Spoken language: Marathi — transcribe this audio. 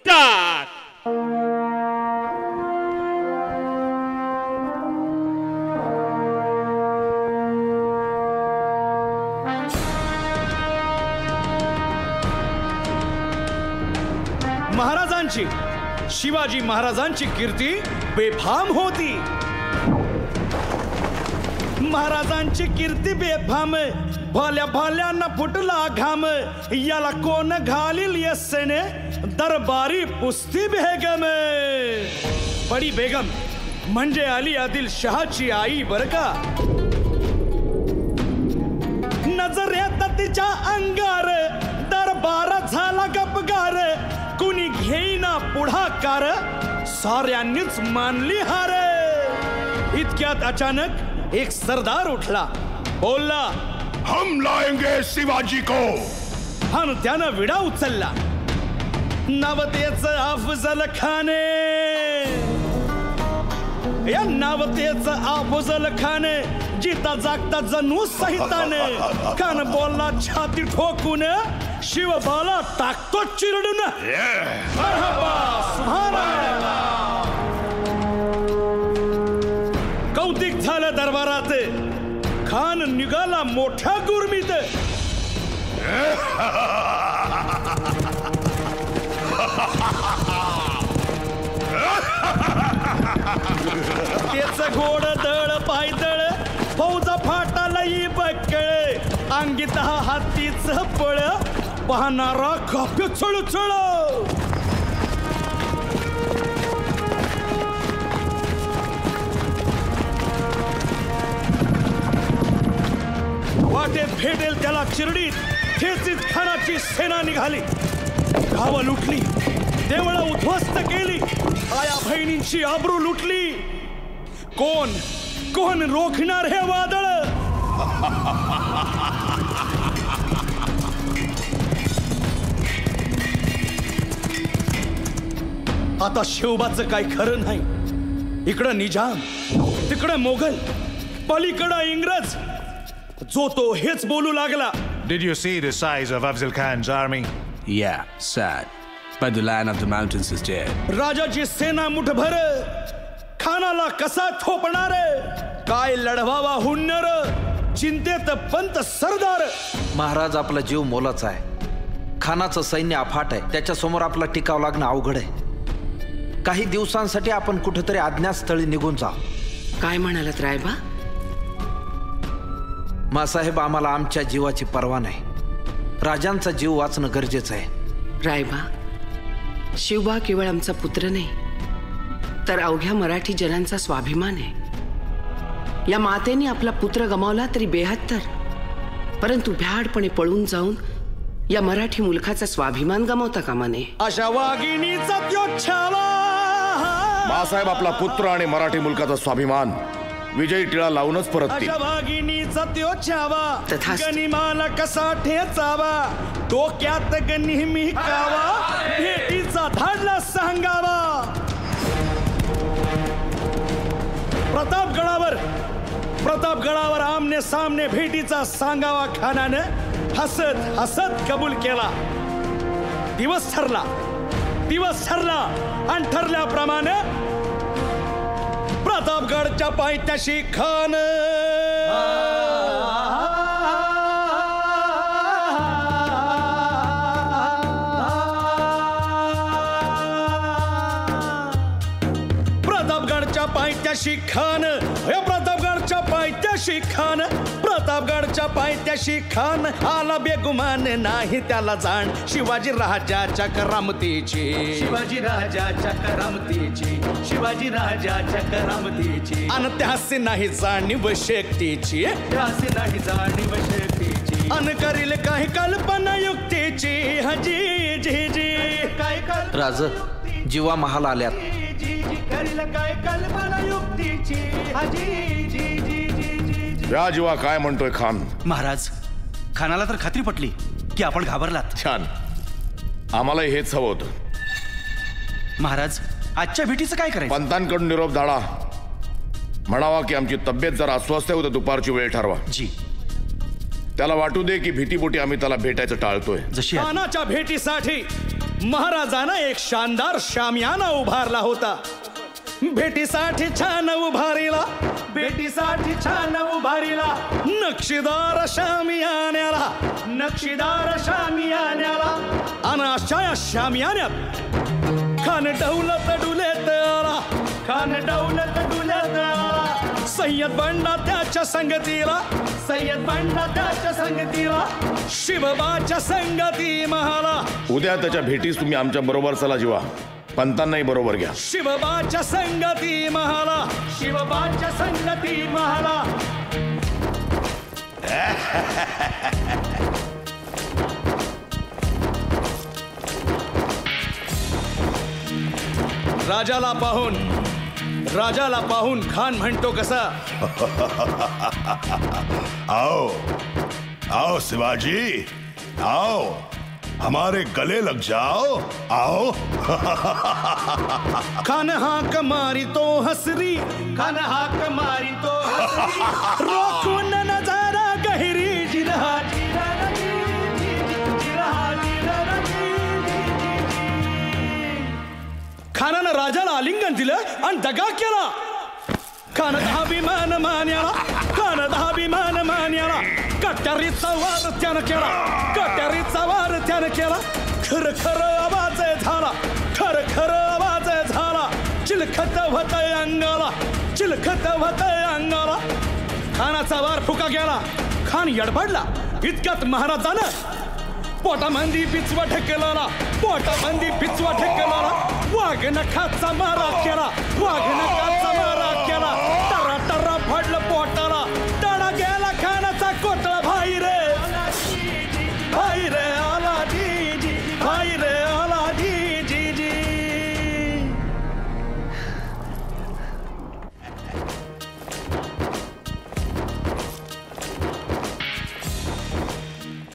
स्टार्ट। महाराजांची, शिवाजी महाराजांची कीर्ती बेफाम होती। महाराजांची कीर्ती बेफाम, भल्या भल्यांना फुटला घाम, याला कोण घालील यस्सेने, दरबारी पुस्ती बेगम। बडी बेगम म्हणजे अली आदिल शहाची आई बर का। नजर येत तिच्या अंगार, दरबार झाला गपगार, कुणी घेईना पुढाकार, साऱ्यांनीच मानली हार। इतक्यात अचानक एक सरदार उठला, बोलला, हम लाएंगे शिवाजी को। आणि त्यानं विडा उचलला, नावतेच अफजल खाने, या नावतेच अफजल खाने, जिता जागता जणू सहिताने, कान बोलला छाती ठोकून, शिवबाला टाकतो चिरडून। मरहबा, सुभानअल्लाह। कौतिक झालं दरबारात, खान निघाला मोठ्या गुरमीत। त्याच गोड दळ पायदळ, फौजा फाटाला बकळ, अंगीत हातीच पळ, पाहणारा काप्य चळचळ। वाटेत भेटेल त्याला चिरडीत ठेचीत खानाची सेना निघाली। गावं लुटली, देवळं उद्ध्वस्त केली, आया बहिणींची आबरू लुटली। कोण कोण रोखणार हे वादळ? आता शिवबाचं काय खरं नाही। इकडं निजाम, तिकडं मोगल, पलीकडं इंग्रज, जो तो हेच बोलू लागला। Did you see the size of Afzal Khan's army? Yeah, sad. But the Lion of the Mountains is dead. राजाची सेना मुठभर, खानाला कसा थोपणार? काय लढवावा हुन्नर, चिंतेत पंत सरदार। महाराज, आपला जीव मोलाचा आहे, खानाचं सैन्य अफाट आहे, त्याच्या समोर आपला टिकाव लागणं अवघड आहे। काही दिवसांसाठी आपण कुठेतरी अज्ञातस्थळी निघून जाऊ। काय म्हणालात रायबा? मासाहेब, आम्हाला आमच्या जीवाची पर्वा नाही, राजांचा जीव वाचणं गरजेचं आहे। रायबा, शिवबा केवळ आमचा पुत्र नाही, तर अवघ्या मराठी जनांचा स्वाभिमान आहे। या मातेने आपला पुत्र गमावला तरी 72, परंतु भ्याडपणे पळून जाऊन या मराठी मुलखाचा स्वाभिमान गमावता कामा नये। अशा वाघिणीचा त्यो छावा। मासाहेब, आपला पुत्र आणि मराठी मुलकाचा स्वाभिमान विजयी टिळा लावूनच परततील। अशा वाघिणीचा त्यो छावा, तथास्तु। गनिमाला कसा ठेचावा, डोक्यात नेहमी कावा, भेटीचा धाडला सांगावा। प्रतापगडावर आमने सामने भेटीचा सांगावा खानानं हसत हसत कबूल केला। दिवस ठरला आणि ठरल्याप्रमाणे प्रतापगडच्या पायथ्याशी खान प्रतापगडच्या पायथ्याशी खान आला बेगुमान नाही त्याला जाण शिवाजी राजाच्या करामतीची अन त्यासी नाही जाणीव शक्तीची अन करील काही कल्पना युक्तीची हजी जी जी काय राज, जीवा महाल आल्यात, काय कल्पना युक्तीची हजी जी जी जी। या जीवा काय म्हणतोय खान? महाराज, खानाला तर खात्री पटली की आपण घाबरलात। छान, आम्हालाही हेच हवं होतं। महाराज, आजच्या भेटीचं काय करायचं? पंतांकडून निरोप धाडा, म्हणावा की आमची तब्येत जरा अस्वस्थ आहे, दुपारची वेळ ठरवा। जी। त्याला वाटू दे की भीतीपोटी आम्ही त्याला भेटायचं टाळतोय। जशी खानाच्या भेटीसाठी महाराजानं एक शानदार शामियाना उभारला होता. भेटीसाठी छान उभारीला, भेटीसाठी छान उभारीला नक्षीदार शामियान्याला, नक्षीदार शामियान्याला. आणि अशा या शामियान्यात खान डौलत डुलेत आला, खान डौलत डुलेत आला. सय्यद बंडा त्याच्या संगतीला, सय्यद बंडा त्याच्या संगतीला, शिवबाच्या संगती महाला. उद्या त्याच्या भेटीस तुम्ही आमच्या बरोबर चला जीवा, पंतांनाही बरोबर घ्या. शिवबाच्या संगती महाला, शिवबाच्या संगती महाला. राजाला पाहून खान म्हणतो कसा, आओ आओ शिवाजी, आओ हमारे गले लग जाओ, आओ. खान हाक मारी तो हसरी, खान हाक मारी तो हसरी. रोखून नजारा गहिरी जिरहा खानानं राजाला आलिंगन दिलं आणि दगा केला. खान अभिमान मान्याला, खान अभिमान मान्याला. कट्यारीचा वार त्यानं केला, कट्यारीचा वार त्यानं केला. खर खर आवाज झाला, खर खर आवाज झाला. चिलखत होतय अंगाला, चिलखत होतय अंगाला. खानाचा वार फुका गेला, खान यडबडला. इतक्यात महाराजानं पोटामंदी पिचवा ढकलला, पोटामंदी पिचवा ढकलला. वाघ नखाचा मारा केला, वाघ नखाचा